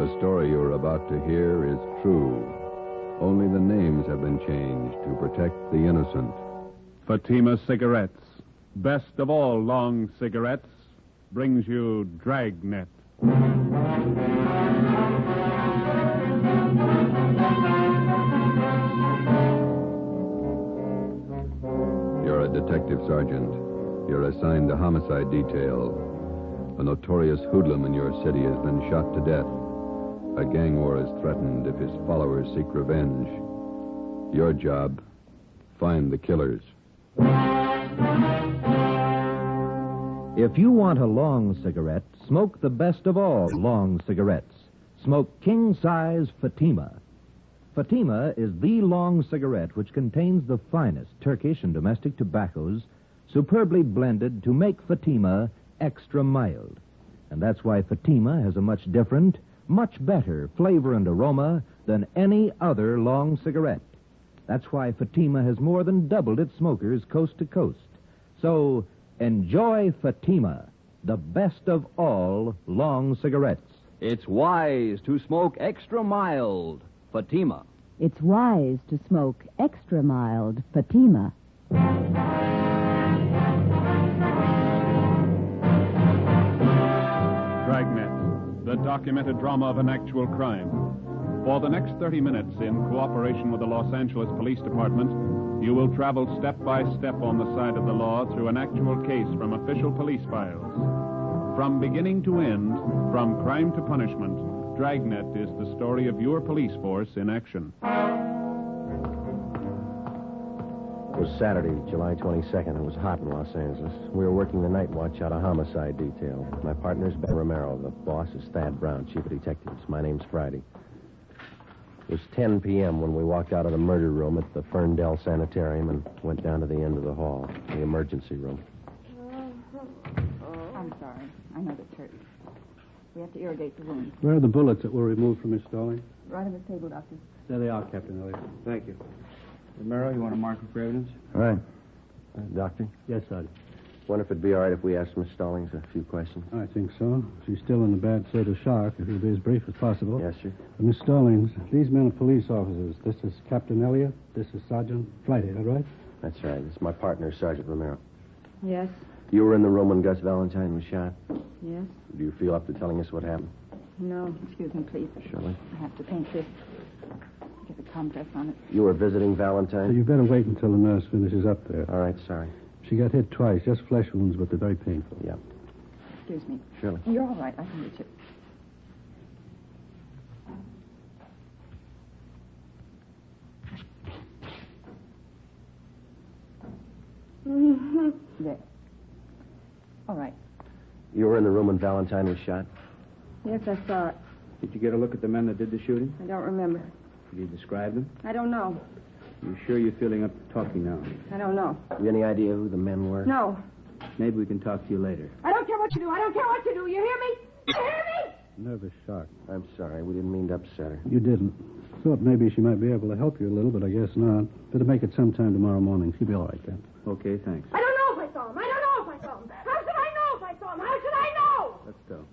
The story you're about to hear is true. Only the names have been changed to protect the innocent. Fatima Cigarettes, best of all long cigarettes, brings you Dragnet. You're a detective sergeant. You're assigned to homicide detail. A notorious hoodlum in your city has been shot to death. A gang war is threatened if his followers seek revenge. Your job, find the killers. If you want a long cigarette, smoke the best of all long cigarettes. Smoke king-size Fatima. Fatima is the long cigarette which contains the finest Turkish and domestic tobaccos, superbly blended to make Fatima extra mild. And that's why Fatima has a much different, much better flavor and aroma than any other long cigarette. That's why Fatima has more than doubled its smokers coast to coast. So, enjoy Fatima, the best of all long cigarettes. It's wise to smoke extra mild Fatima. It's wise to smoke extra mild Fatima. Dragnet, the documented drama of an actual crime. For the next 30 minutes, in cooperation with the Los Angeles Police Department, you will travel step by step on the side of the law through an actual case from official police files. From beginning to end, from crime to punishment, Dragnet is the story of your police force in action. It was Saturday, July 22nd. It was hot in Los Angeles. We were working the night watch out of homicide detail. My partner's Ben Romero. The boss is Thad Brown, chief of detectives. My name's Friday. It was 10 p.m. when we walked out of the murder room at the Ferndale Sanitarium and went down to the end of the hall, the emergency room. I'm sorry. I know this hurts. We have to irrigate the wound. Where are the bullets that were removed from Miss Stalling? Right on the table, Doctor. There they are, Captain Elliott. Thank you. Romero, you want to mark them for evidence? All right. Doctor? Yes, Sergeant. Wonder if it'd be all right if we asked Miss Stallings a few questions. I think so. She's still in a bad state of shock. If you'll be as brief as possible. Yes, sir. Miss Stallings, these men are police officers. This is Captain Elliott. This is Sergeant Friday, is that right? That's right. This is my partner, Sergeant Romero. Yes. You were in the room when Gus Valentine was shot. Yes. Do you feel up to telling us what happened? No. Excuse me, please. Surely. I have to paint this. Get the compress on it. You were visiting Valentine? So you better wait until the nurse finishes up there. All right, sorry. She got hit twice, just flesh wounds, but they're very painful. Yeah. Excuse me. Surely. You're all right. I can reach it. There. All right. You were in the room when Valentine was shot? Yes, I saw it. Did you get a look at the men that did the shooting? I don't remember. Did you describe them? I don't know. You sure you're feeling up to talking now? I don't know. Have you any idea who the men were? No. Maybe we can talk to you later. I don't care what you do. I don't care what you do. You hear me? You hear me? Nervous shock. I'm sorry. We didn't mean to upset her. You didn't. Thought maybe she might be able to help you a little, but I guess not. Better make it sometime tomorrow morning. She'll be all right then. Okay, thanks. I don't know if I saw him. I don't know if I saw him. How should I know if I saw him? How should I know? Let's go.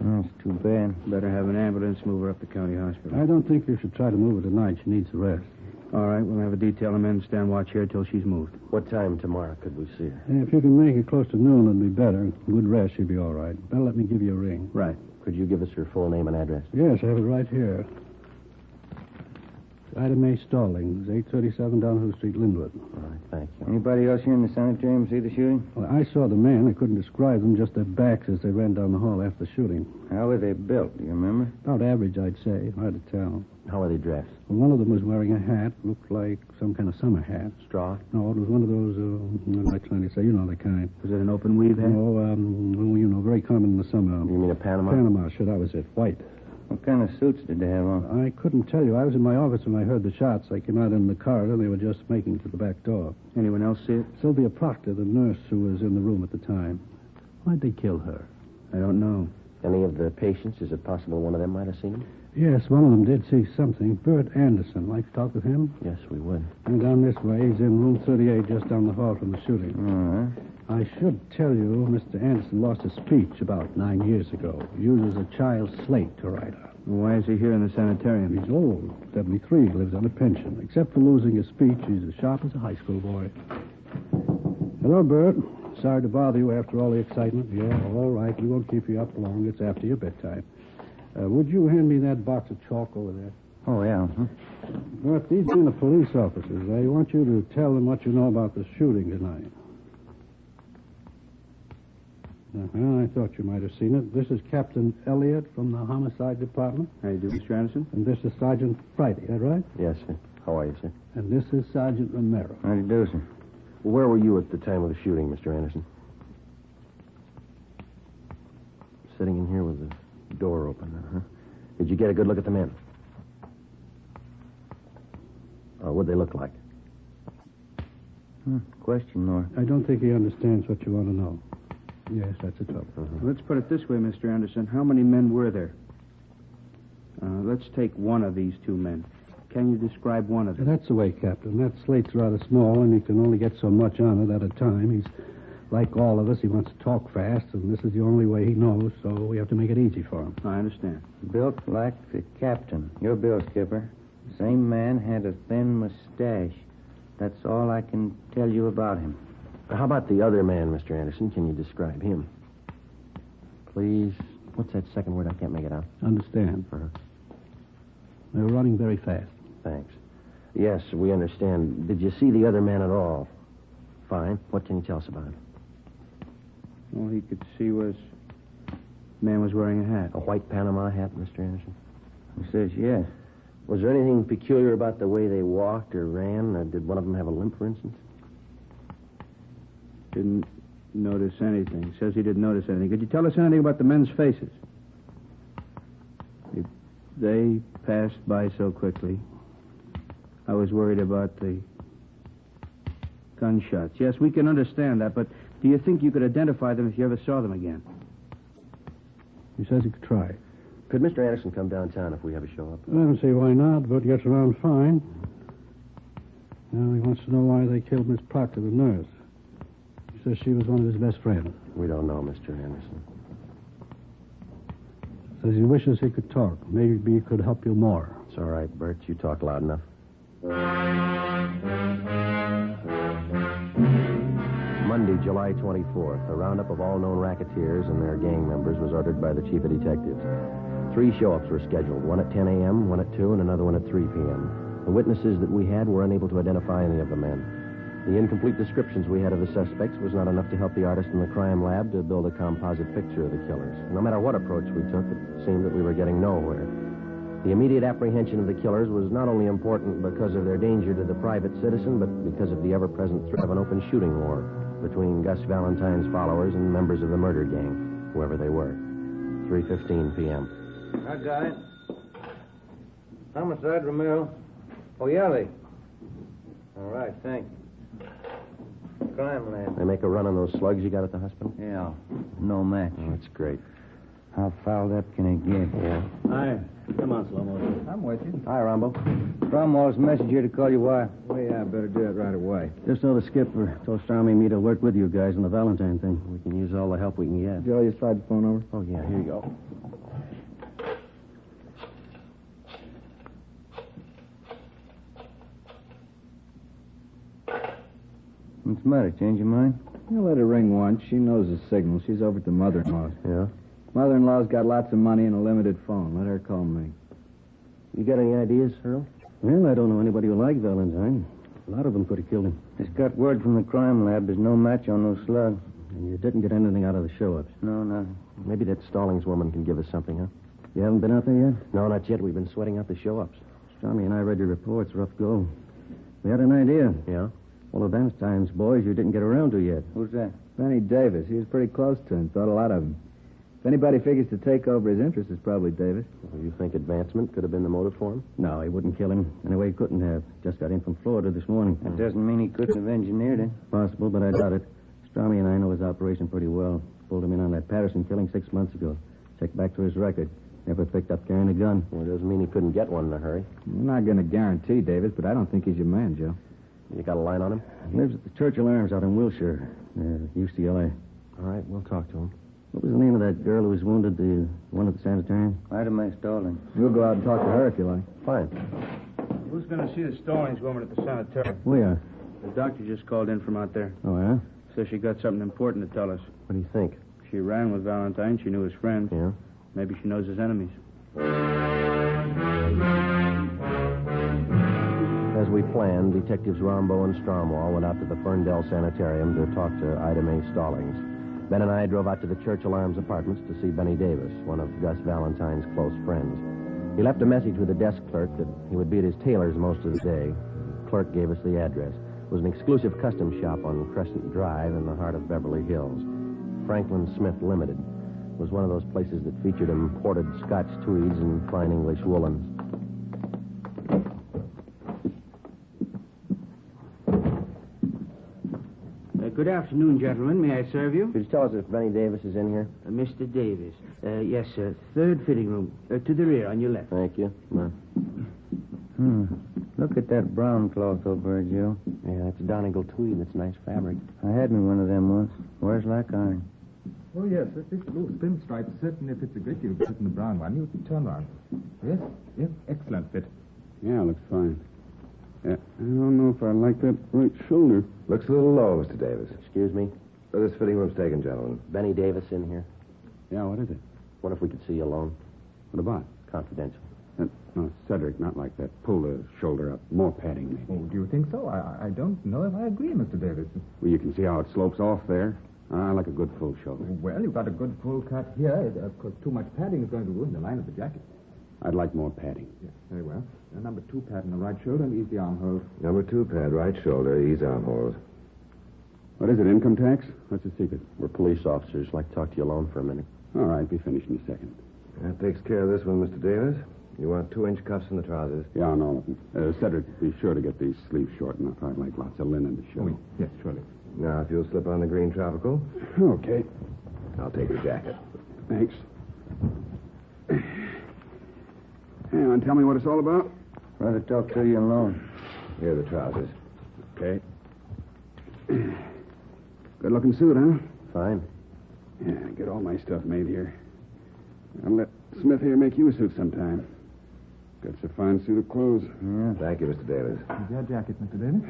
Oh, it's too bad. Better have an ambulance move her up to county hospital. I don't think you should try to move her tonight. She needs a rest. All right, we'll have a detail of men stand watch here till she's moved. What time tomorrow could we see her? If you can make it close to noon, it'd be better. Good rest, she'll be all right. Better let me give you a ring. Right. Could you give us her full name and address? Yes, I have it right here. Ida Mae Stallings, 837 Downhill Street, Linwood. All right, thank you. Anybody else here in the sanitarium see the shooting? Well, I saw the men. I couldn't describe them, just their backs as they ran down the hall after the shooting. How were they built, do you remember? About average, I'd say. Hard to tell. How are they dressed? Well, one of them was wearing a hat. Looked like some kind of summer hat. Straw? No, it was one of those, I'm not trying to say, you know the kind. Was it an open weave hat? No, well, you know, very common in the summer. You mean a Panama? Panama, sure, that was it. White. What kind of suits did they have on? I couldn't tell you. I was in my office when I heard the shots. I came out in the corridor. They were just making to the back door. Anyone else see it? Sylvia Proctor, the nurse who was in the room at the time. Why'd they kill her? I don't know. Any of the patients? Is it possible one of them might have seen him? Yes, one of them did see something. Bert Anderson. Like to talk with him? Yes, we would. And down this way. He's in room 38, just down the hall from the shooting. All right. I should tell you, Mr. Anderson lost his speech about 9 years ago. He uses a child's slate to write on. Why is he here in the sanitarium? He's old, 73, lives on a pension. Except for losing his speech, he's as sharp as a high school boy. Hello, Bert. Sorry to bother you after all the excitement. Yeah, all right. We won't keep you up long. It's after your bedtime. Would you hand me that box of chalk over there? Oh, yeah. Bert, these are the police officers. I want you to tell them what you know about the shooting tonight. I thought you might have seen it. This is Captain Elliott from the Homicide Department. How do you do, Mr. Anderson? And this is Sergeant Friday, is that right? Yes, sir. How are you, sir? And this is Sergeant Romero. How do you do, sir? Where were you at the time of the shooting, Mr. Anderson? Sitting in here with the door open, huh? Did you get a good look at the men? What'd they look like? Question, Nora. I don't think he understands what you want to know. Yes, that's the trouble. Let's put it this way, Mr. Anderson. How many men were there? Let's take one of these two men. Can you describe one of them? That's the way, Captain. That slate's rather small, and he can only get so much on it at a time. He's like all of us. He wants to talk fast, and this is the only way he knows, so we have to make it easy for him. I understand. Built like the captain. Your bill, Skipper. Same man had a thin mustache. That's all I can tell you about him. How about the other man, Mr. Anderson? Can you describe him? Please. What's that second word? I can't make it out. Understand. Uh-huh. They were running very fast. Thanks. Yes, we understand. Did you see the other man at all? Fine. What can you tell us about him? All he could see was man was wearing a hat. A white Panama hat, Mr. Anderson? He says yes. Was there anything peculiar about the way they walked or ran? Did one of them have a limp, for instance? Didn't notice anything. Says he didn't notice anything. Could you tell us anything about the men's faces? They passed by so quickly. I was worried about the gunshots. Yes, we can understand that, but do you think you could identify them if you ever saw them again? He says he could try. Could Mr. Anderson come downtown if we have a show up? I don't see why not, but gets around fine. Now he wants to know why they killed Miss Proctor, the nurse. He says she was one of his best friends. We don't know, Mr. Anderson. Says he wishes he could talk. Maybe he could help you more. It's all right, Bert. You talk loud enough. Monday, July 24th, a roundup of all known racketeers and their gang members was ordered by the chief of detectives. 3 show-ups were scheduled, one at 10 a.m., one at 2, and another one at 3 p.m. The witnesses that we had were unable to identify any of the men. The incomplete descriptions we had of the suspects was not enough to help the artist in the crime lab to build a composite picture of the killers. No matter what approach we took, it seemed that we were getting nowhere. The immediate apprehension of the killers was not only important because of their danger to the private citizen, but because of the ever-present threat of an open shooting war between Gus Valentine's followers and members of the murder gang, whoever they were. 3:15 p.m. I got it. Homicide, Romero. Oh, Yelly. All right, thank you. Crime lab. They make a run on those slugs you got at the hospital? Yeah, no match. Oh, that's great. How fouled up can it get? Yeah. Hi. Come on, slow motion. I'm with you. Hi, Rambo. Cromwell's message here to call you why. Well, yeah, I better do it right away. Just know the skipper told Stormy and me to work with you guys on the Valentine thing. We can use all the help we can get. Joe, you slide the phone over? Oh, yeah, here you go. What's the matter? Change your mind? You let her ring once. She knows the signal. She's over at the mother-in-law's. Yeah? Mother-in-law's got lots of money and a limited phone. Let her call me. You got any ideas, Earl? Well, I don't know anybody who liked Valentine. A lot of them could have killed him. Just got word from the crime lab. There's no match on those slugs. And you didn't get anything out of the show-ups. No, nothing. Maybe that Stallings woman can give us something, huh? You haven't been out there yet? No, not yet. We've been sweating out the show-ups. Stormy and I read your reports. Rough go. We had an idea. Yeah? All of Valentine's boys you didn't get around to yet. Who's that? Benny Davis. He was pretty close to him. Thought a lot of him. If anybody figures to take over his interest, it's probably Davis. Well, you think advancement could have been the motive for him? No, he wouldn't kill him. Anyway, he couldn't have. Just got in from Florida this morning. That doesn't mean he couldn't have engineered it. Possible, but I doubt it. Stormy and I know his operation pretty well. Pulled him in on that Patterson killing 6 months ago. Check back to his record. Never picked up carrying a gun. Well, it doesn't mean he couldn't get one in a hurry. I'm not going to guarantee, Davis, but I don't think he's your man, Joe. You got a line on him? He lives at the Churchill Arms out in Wilshire, UCLA. All right, we'll talk to him. What was the name of that girl who was wounded, the one at the sanitarium? Ida May Stalling. We'll go out and talk to her if you like. Fine. Who's going to see the Stallings woman at the sanitarium? We are. The doctor just called in from out there. Oh, yeah? Says she got something important to tell us. What do you think? She ran with Valentine. She knew his friend. Yeah? Maybe she knows his enemies. As we planned, Detectives Rombo and Stromwall went out to the Ferndale Sanitarium to talk to Ida May Stallings. Ben and I drove out to the Churchill Arms apartments to see Benny Davis, one of Gus Valentine's close friends. He left a message with the desk clerk that he would be at his tailor's most of the day. The clerk gave us the address. It was an exclusive custom shop on Crescent Drive in the heart of Beverly Hills. Franklin Smith Limited was one of those places that featured imported Scotch tweeds and fine English woolens. Good afternoon, gentlemen. May I serve you? Could you tell us if Benny Davis is in here? Mr. Davis. Yes, sir. Third fitting room. To the rear, on your left. Thank you. No. Look at that brown cloth over there, Joe. Yeah, that's Donegal tweed. That's nice fabric. I had me one of them once. Wears like iron. Oh, yes. If it's loose pinstripe, certainly if it's a grit, you'll get in the brown one. You turn around. Yes, excellent fit. Yeah, looks fine. Yeah, I don't know if I like that right shoulder. Looks a little low, Mr. Davis. Excuse me? This fitting room's taken, gentlemen. Benny Davis in here. Yeah, what is it? What if we could see you alone? What about? Confidential. No, Cedric, not like that. Pull the shoulder up. More padding, maybe. Oh, do you think so? I don't know if I agree, Mr. Davis. Well, you can see how it slopes off there. I like a good full shoulder. Well, you've got a good full cut here. Of course, too much padding is going to ruin the line of the jacket. I'd like more padding. Yes, very well. Number 2 pad on the right shoulder and ease the armhole. Number 2 pad, right shoulder, ease armholes. What is it, income tax? What's the secret? We're police officers. Like to talk to you alone for a minute. All right, be finished in a second. That takes care of this one, Mr. Davis. You want 2-inch cuffs in the trousers? Yeah, on all of them. Cedric, be sure to get these sleeves short enough. I'd like lots of linen to show. Oh, yes, surely. Now, if you'll slip on the green tropical. Okay. I'll take your jacket. Thanks. Hey, want to tell me what it's all about? Rather talk to you alone. Here are the trousers. Okay. Good-looking suit, huh? Fine. Yeah, get all my stuff made here. I'll let Smith here make you a suit sometime. Got a fine suit of clothes. Yeah. Thank you, Mr. Davis. Is your jacket, Mr. Davis?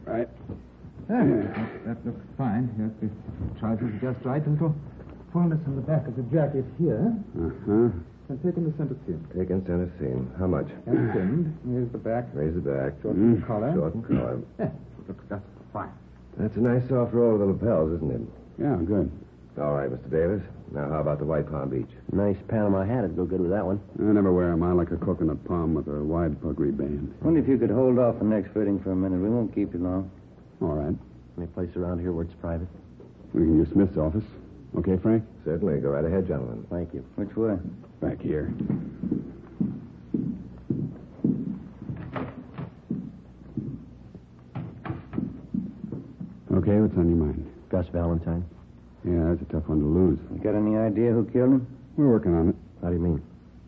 Right. That looks fine. Yes, the trousers are just right. A little fullness on the back of the jacket here. Uh-huh. And taking the center seam. Taking center seam. How much? And trimmed. Here's the back. Raise the back. Short collar. Short collar. Looks just fine. That's a nice soft roll of the lapels, isn't it? Yeah, good. All right, Mr. Davis. Now, how about the white Palm Beach? Nice Panama hat would go good with that one. I never wear them. I like a coconut palm with a wide puckery band. Wonder if you could hold off the next fitting for a minute. We won't keep you long. All right. Any place around here where it's private? We can use Smith's office. Okay, Frank? Certainly. Go right ahead, gentlemen. Thank you. Which way? Back here. Okay, what's on your mind? Gus Valentine. Yeah, that's a tough one to lose. You got any idea who killed him? We're working on it. How do you mean?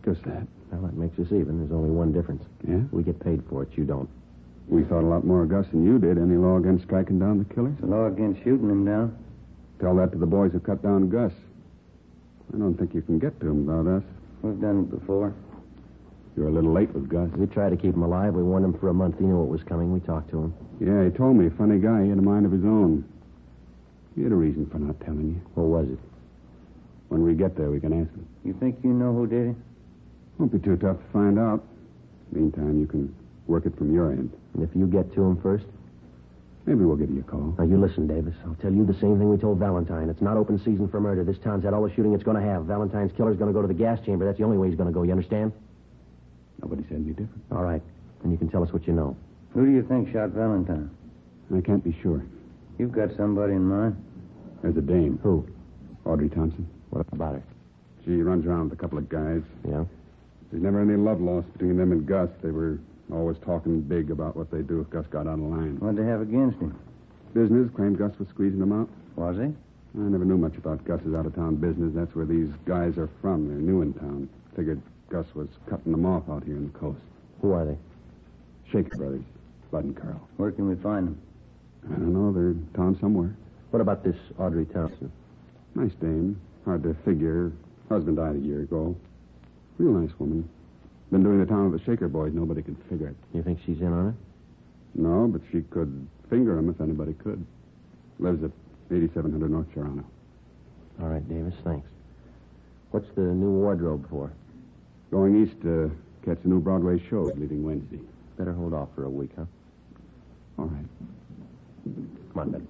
Just that. Well, that makes us even. There's only one difference. Yeah? We get paid for it. You don't. We thought a lot more of Gus than you did. Any law against striking down the killers? The law against shooting him down. Tell that to the boys who cut down Gus. I don't think you can get to him without us. We've done it before. You're a little late with Gus. We tried to keep him alive. We warned him for a month. He knew what was coming. We talked to him. Yeah, he told me. Funny guy. He had a mind of his own. He had a reason for not telling you. What was it? When we get there, we can ask him. You think you know who did it? Won't be too tough to find out. Meantime, you can work it from your end. And if you get to him first? Maybe we'll give you a call. Now, you listen, Davis. I'll tell you the same thing we told Valentine. It's not open season for murder. This town's had all the shooting it's going to have. Valentine's killer's going to go to the gas chamber. That's the only way he's going to go. You understand? Nobody said any different. All right. Then you can tell us what you know. Who do you think shot Valentine? I can't be sure. You've got somebody in mind. There's a dame. Who? Audrey Thompson. What about her? She runs around with a couple of guys. Yeah? There's never any love lost between them and Gus. They were always talking big about what they'd do if Gus got out of line. What'd they have against him? Business claimed Gus was squeezing them out. Was he? I never knew much about Gus's out-of-town business. That's where these guys are from. They're new in town. Figured Gus was cutting them off out here on the coast. Who are they? Shaker Brothers, Bud and Carl. Where can we find them? I don't know. They're in town somewhere. What about this Audrey Thompson? Nice dame. Hard to figure. Husband died a year ago. Real nice woman. Been doing the town with the Shaker boys. Nobody can figure it. You think she's in on it? No, but she could finger him if anybody could. Lives at 8700 North Serrano. All right, Davis, thanks. What's the new wardrobe for? Going east to catch the new Broadway show leaving Wednesday. Better hold off for a week, huh? All right. Come on, Ben.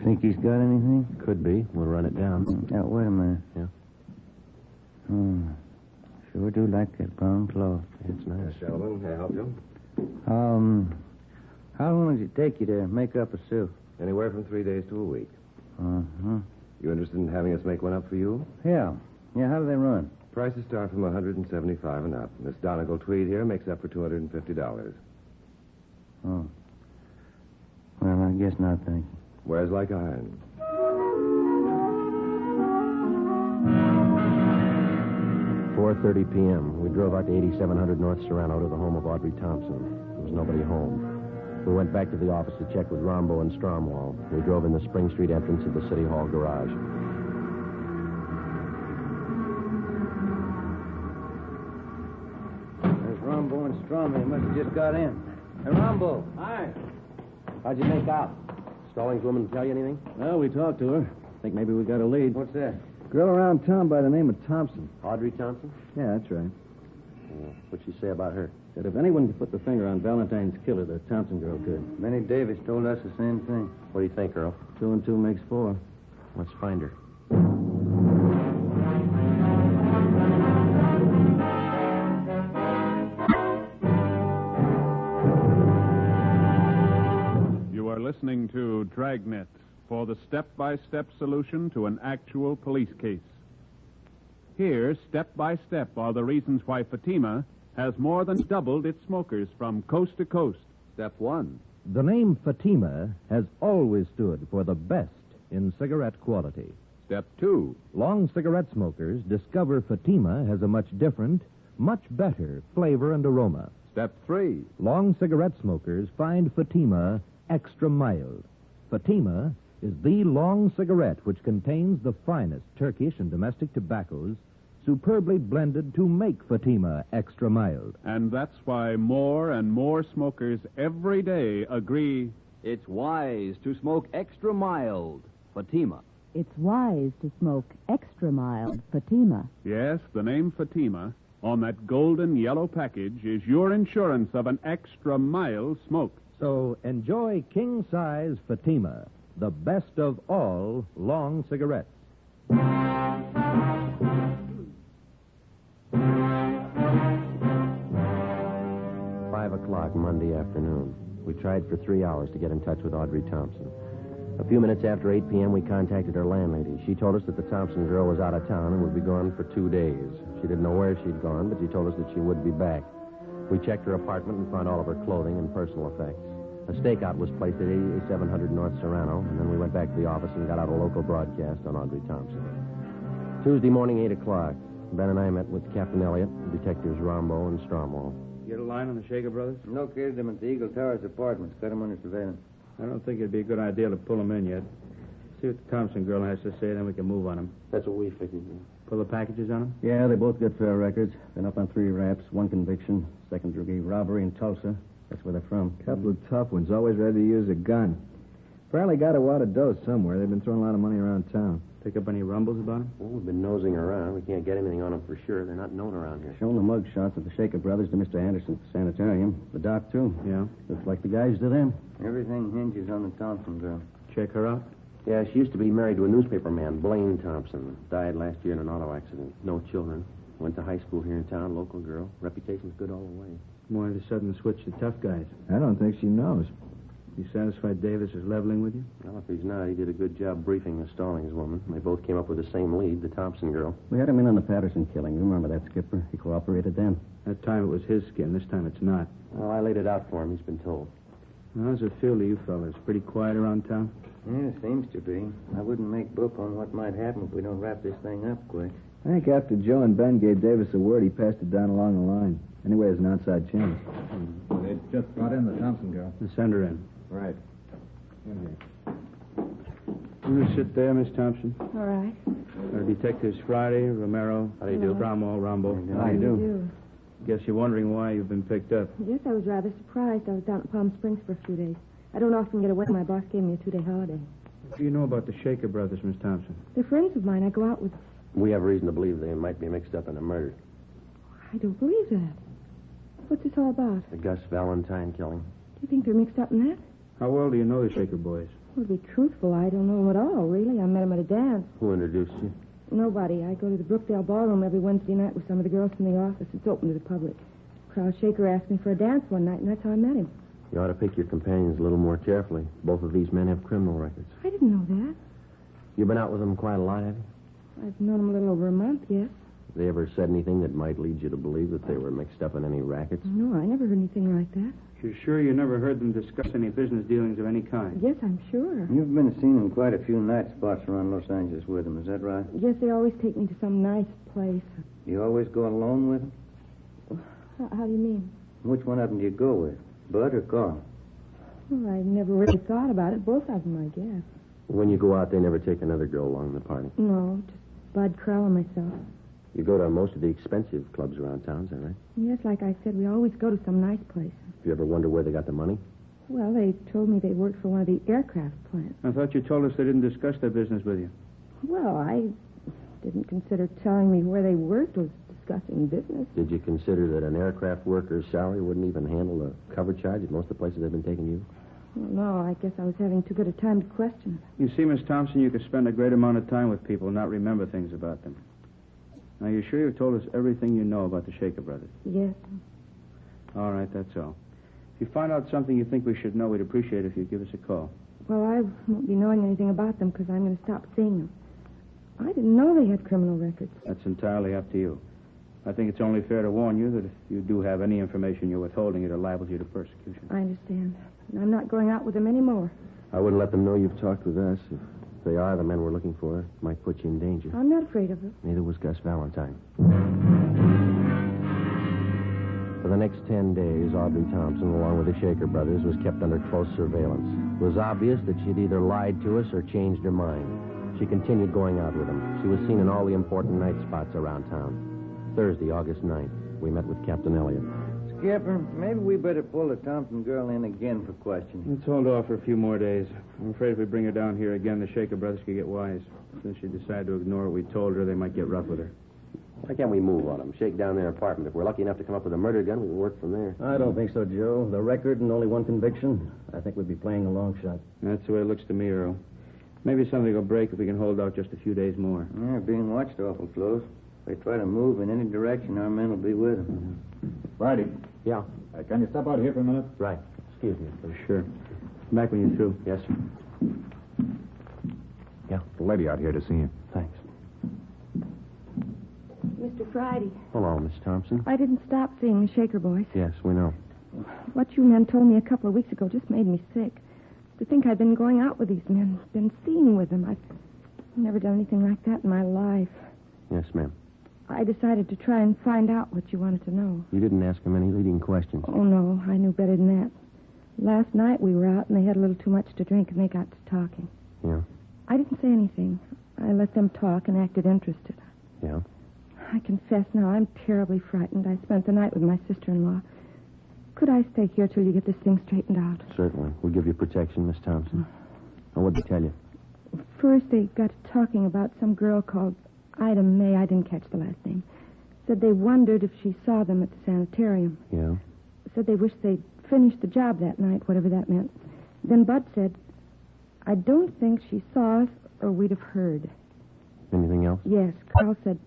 Think he's got anything? Could be. We'll run it down. Now, wait a minute. Yeah? Sure do like that brown cloth. It's nice. Yes, gentlemen, can I help you? How long does it take you to make up a suit? Anywhere from 3 days to a week. Uh-huh. You interested in having us make one up for you? Yeah. Yeah, how do they run? Prices start from $175 and up. This Donegal tweed here makes up for $250. Oh. Well, I guess not, thank you. Wears like iron. .30 p.m. We drove out to 8700 North Serrano to the home of Audrey Thompson. There was nobody home. We went back to the office to check with Rombo and Stromwall. We drove in the Spring Street entrance of the City Hall garage. There's Rombo and Strom. They must have just got in. Hey, Rombo. Hi. How'd you make out? Stallings woman tell you anything? Well, we talked to her. Think maybe we got a lead. What's that? Girl around town by the name of Thompson. Audrey Thompson? Yeah, that's right. What'd she say about her? Said if anyone could put the finger on Valentine's killer, the Thompson girl could. Benny Davis told us the same thing. What do you think, Earl? 2 and 2 makes 4. Let's find her. You are listening to Dragnet for the step-by-step solution to an actual police case. Here, step by step, are the reasons why Fatima has more than doubled its smokers from coast to coast. Step 1. The name Fatima has always stood for the best in cigarette quality. Step 2. Long cigarette smokers discover Fatima has a much different, much better flavor and aroma. Step 3. Long cigarette smokers find Fatima extra mild. Fatima is the long cigarette which contains the finest Turkish and domestic tobaccos superbly blended to make Fatima extra mild. And that's why more and more smokers every day agree It's wise to smoke extra mild. Fatima. It's wise to smoke extra mild Fatima. yes, the name Fatima on that golden yellow package is your insurance of an extra mild smoke. So enjoy king-size Fatima, the best of all long cigarettes. 5 o'clock Monday afternoon. We tried for 3 hours to get in touch with Audrey Thompson. A few minutes after 8 p.m., we contacted her landlady. She told us that the Thompson girl was out of town and would be gone for 2 days. She didn't know where she'd gone, but she told us that she would be back. We checked her apartment and found all of her clothing and personal effects. A stakeout was placed at 8700 North Serrano, and then we went back to the office and got out a local broadcast on Audrey Thompson. Tuesday morning, 8 o'clock. Ben and I met with Captain Elliott, detectives Rombo and Stromwall. Get a line on the Shaker brothers? Located them at the Eagle Towers apartments. Got them under surveillance. I don't think it'd be a good idea to pull them in yet. See what the Thompson girl has to say, then we can move on them. That's what we figured. Pull the packages on them? Yeah, they both got fair records. Been up on 3 raps, 1 conviction, second-degree robbery in Tulsa. That's where they're from. Couple of tough ones, always ready to use a gun. Apparently got a wad of dough somewhere. They've been throwing a lot of money around town. Pick up any rumbles about them? Well, we've been nosing around. We can't get anything on them for sure. They're not known around here. Shown the mug shots of the Shaker brothers to Mr. Anderson at the sanitarium. The doc, too. Yeah. Looks like the guys to them. Everything hinges on the Thompson girl. Check her out? Yeah, she used to be married to a newspaper man, Blaine Thompson. Died last year in an auto accident. No children. Went to high school here in town, local girl. Reputation's good all the way. Why the sudden switch to tough guys? I don't think she knows. You satisfied Davis is leveling with you? Well, if he's not, he did a good job briefing the Stallings woman. They both came up with the same lead, the Thompson girl. We had him in on the Patterson killing. You remember that, Skipper? He cooperated then. That time it was his skin. This time it's not. Well, I laid it out for him. He's been told. How's it feel to you fellas? Pretty quiet around town? Yeah, seems to be. I wouldn't make book on what might happen if we don't wrap this thing up quick. I think after Joe and Ben gave Davis a word, he passed it down along the line. Anyway, there's an outside chance. They just brought in the Thompson girl. Send her in. Right. In here. You sit there, Miss Thompson. All right. Our detectives Friday, Romero. How do you do? Cromwell, Rambo. How do you do? Guess you're wondering why you've been picked up. Yes, I was rather surprised. I was down at Palm Springs for a few days. I don't often get away. My boss gave me a 2-day holiday. What do you know about the Shaker brothers, Miss Thompson? They're friends of mine. I go out with. We have reason to believe they might be mixed up in a murder. I don't believe that. What's this all about? The Gus Valentine killing. Do you think they're mixed up in that? How well do you know the Shaker boys? Well, to be truthful, I don't know them at all, really. I met them at a dance. Who introduced you? Nobody. I go to the Brookdale Ballroom every Wednesday night with some of the girls from the office. It's open to the public. Carl Shaker asked me for a dance one night, and that's how I met him. You ought to pick your companions a little more carefully. Both of these men have criminal records. I didn't know that. You've been out with them quite a lot, have you? I've known them a little over a month, yes. They ever said anything that might lead you to believe that they were mixed up in any rackets? No, I never heard anything like that. You're sure you never heard them discuss any business dealings of any kind? Yes, I'm sure. You've been seen in quite a few night spots around Los Angeles with them, is that right? Yes, they always take me to some nice place. You always go alone with them? How do you mean? Which one of them do you go with, Bud or Carl? Well, I never really thought about it. Both of them, I guess. When you go out, they never take another girl along to the party. No, just Bud, Carl, and myself. You go to most of the expensive clubs around town, is that right? Yes, like I said, we always go to some nice place. Do you ever wonder where they got the money? Well, they told me they worked for one of the aircraft plants. I thought you told us they didn't discuss their business with you. Well, I didn't consider telling me where they worked was discussing business. Did you consider that an aircraft worker's salary wouldn't even handle the cover charge at most of the places they've been taking you? Well, no, I guess I was having too good a time to question it. You see, Miss Thompson, you could spend a great amount of time with people and not remember things about them. Now, you sure you've told us everything you know about the Shaker brothers? Yes. All right, that's all. If you find out something you think we should know, we'd appreciate it if you'd give us a call. Well, I won't be knowing anything about them because I'm going to stop seeing them. I didn't know they had criminal records. That's entirely up to you. I think it's only fair to warn you that if you do have any information you're withholding, it liable you to persecution. I understand. And I'm not going out with them anymore. I wouldn't let them know you've talked with us. If they are the men we're looking for, it might put you in danger. I'm not afraid of them. Neither was Gus Valentine. For the next 10 days, Audrey Thompson, along with the Shaker brothers, was kept under close surveillance. It was obvious that she'd either lied to us or changed her mind. She continued going out with them. She was seen in all the important night spots around town. Thursday, August 9th, we met with Captain Elliott. Skipper, maybe we better pull the Thompson girl in again for questioning. Let's hold off for a few more days. I'm afraid if we bring her down here again, the Shaker brothers could get wise. Since she decided to ignore what we told her, they might get rough with her. Why can't we move on them? Shake down their apartment. If we're lucky enough to come up with a murder gun, we can work from there. I don't think so, Joe. The record and only one conviction. I think we'd be playing a long shot. That's the way it looks to me, Earl. Maybe something will break if we can hold out just a few days more. Yeah, being watched awful close. If they try to move in any direction, our men will be with them. Friday. Yeah. Can you step out here for a minute? Right. Excuse me, please. Sure. Back when you're through. Yes, sir. Yeah. The lady out here to see you. Thanks. Mr. Friday. Hello, Miss Thompson. I didn't stop seeing the Shaker boys. Yes, we know. What you men told me a couple of weeks ago just made me sick. To think I'd been going out with these men, been seen with them. I've never done anything like that in my life. Yes, ma'am. I decided to try and find out what you wanted to know. You didn't ask him any leading questions. Oh, no, I knew better than that. Last night we were out and they had a little too much to drink and they got to talking. Yeah? I didn't say anything. I let them talk and acted interested. Yeah? I confess now I'm terribly frightened. I spent the night with my sister-in-law. Could I stay here till you get this thing straightened out? Certainly. We'll give you protection, Miss Thompson. Now, what did they tell you? First, they got to talking about some girl called Ida May. I didn't catch the last name. Said they wondered if she saw them at the sanitarium. Yeah? Said they wished they'd finished the job that night, whatever that meant. Then Bud said, I don't think she saw us or we'd have heard. Anything else? Yes. Carl said,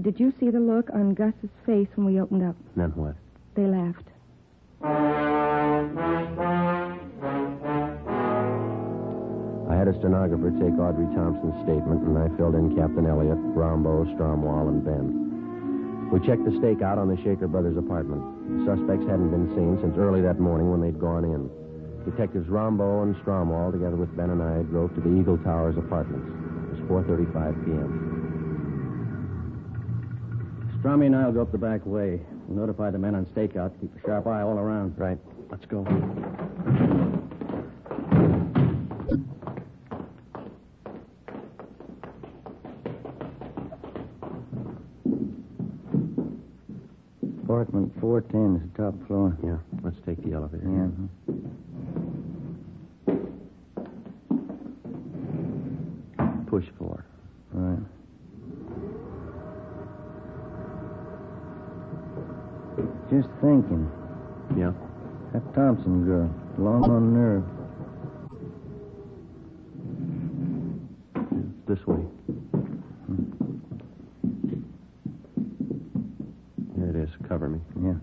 did you see the look on Gus's face when we opened up? Then what? They laughed. I had a stenographer take Audrey Thompson's statement, and I filled in Captain Elliott, Rombo, Stromwall, and Ben. We checked the stakeout on the Shaker brothers' apartment. The suspects hadn't been seen since early that morning when they'd gone in. Detectives Rombo and Stromwall, together with Ben and I, drove to the Eagle Towers apartments. It was 4:35 p.m. Strommy and I'll go up the back way. We'll notify the men on stakeout. Keep a sharp eye all around. Right. Let's go. Apartment 410 is the top floor. Yeah, let's take the elevator. Yeah. Push 4. Right. Just thinking. Yeah? That Thompson girl, long on nerve. This way. Here it is. Cover me. Yeah.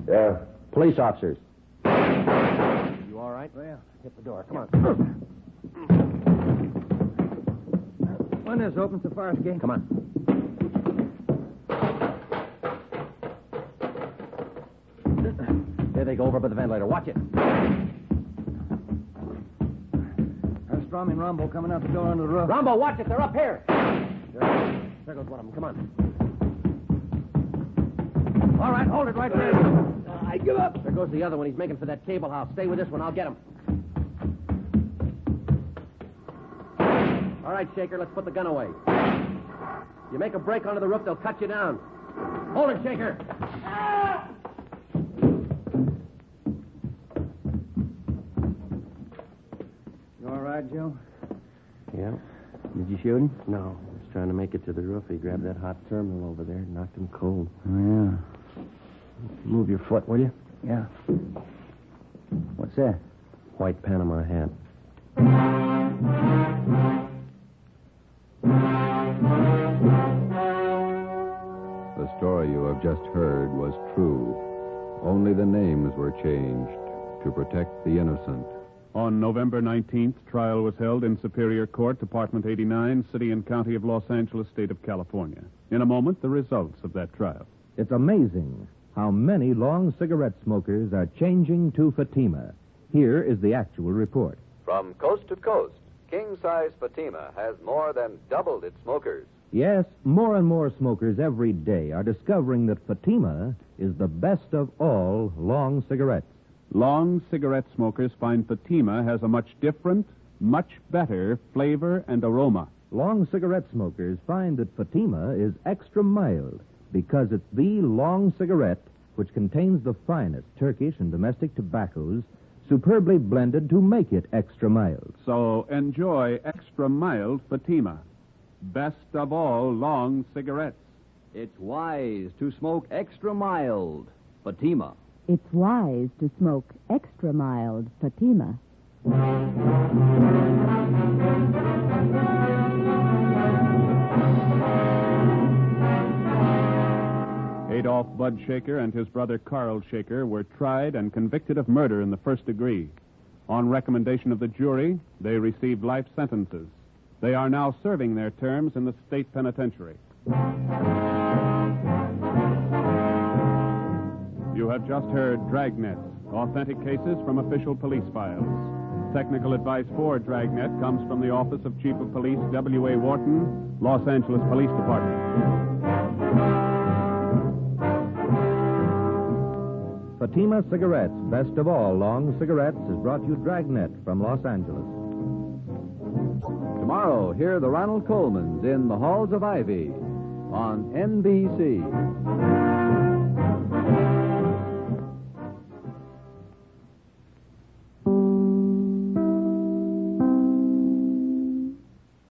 Yeah. Police officers. You all right? Well, Hit the door. Come on. Window's open so far as gate. Come on. There they go over by the ventilator. Watch it. There's Strommy and Rombo coming out the door under the roof. Rombo, watch it. They're up here. There goes one of them. Come on. All right, hold it right there. I give up. There goes the other one. He's making for that cable house. Stay with this one. I'll get him. All right, Shaker, let's put the gun away. You make a break onto the roof, they'll cut you down. Hold it, Shaker. You all right, Joe? Yeah? Did you shoot him? No. He was trying to make it to the roof. He grabbed that hot terminal over there and knocked him cold. Oh, yeah. Move your foot, will you? Yeah. What's that? White Panama hat. The story you have just heard was true. Only the names were changed to protect the innocent. On November 19th, trial was held in Superior Court, Department 89, City and County of Los Angeles, State of California. In a moment, the results of that trial. It's amazing how many long cigarette smokers are changing to Fatima. Here is the actual report. From coast to coast, king-size Fatima has more than doubled its smokers. Yes, more and more smokers every day are discovering that Fatima is the best of all long cigarettes. Long cigarette smokers find Fatima has a much different, much better flavor and aroma. Long cigarette smokers find that Fatima is extra mild because it's the long cigarette which contains the finest Turkish and domestic tobaccos superbly blended to make it extra mild. So enjoy extra mild Fatima. Best of all long cigarettes. It's wise to smoke extra mild Fatima. It's wise to smoke extra mild Fatima. Adolph Bud Shaker and his brother Carl Shaker were tried and convicted of murder in the first degree. On recommendation of the jury, they received life sentences. They are now serving their terms in the state penitentiary. You have just heard Dragnet, authentic cases from official police files. Technical advice for Dragnet comes from the Office of Chief of Police W.A. Wharton, Los Angeles Police Department. Fatima Cigarettes, best of all long cigarettes, has brought you Dragnet from Los Angeles. Tomorrow, hear the Ronald Colemans in the Halls of Ivy on NBC.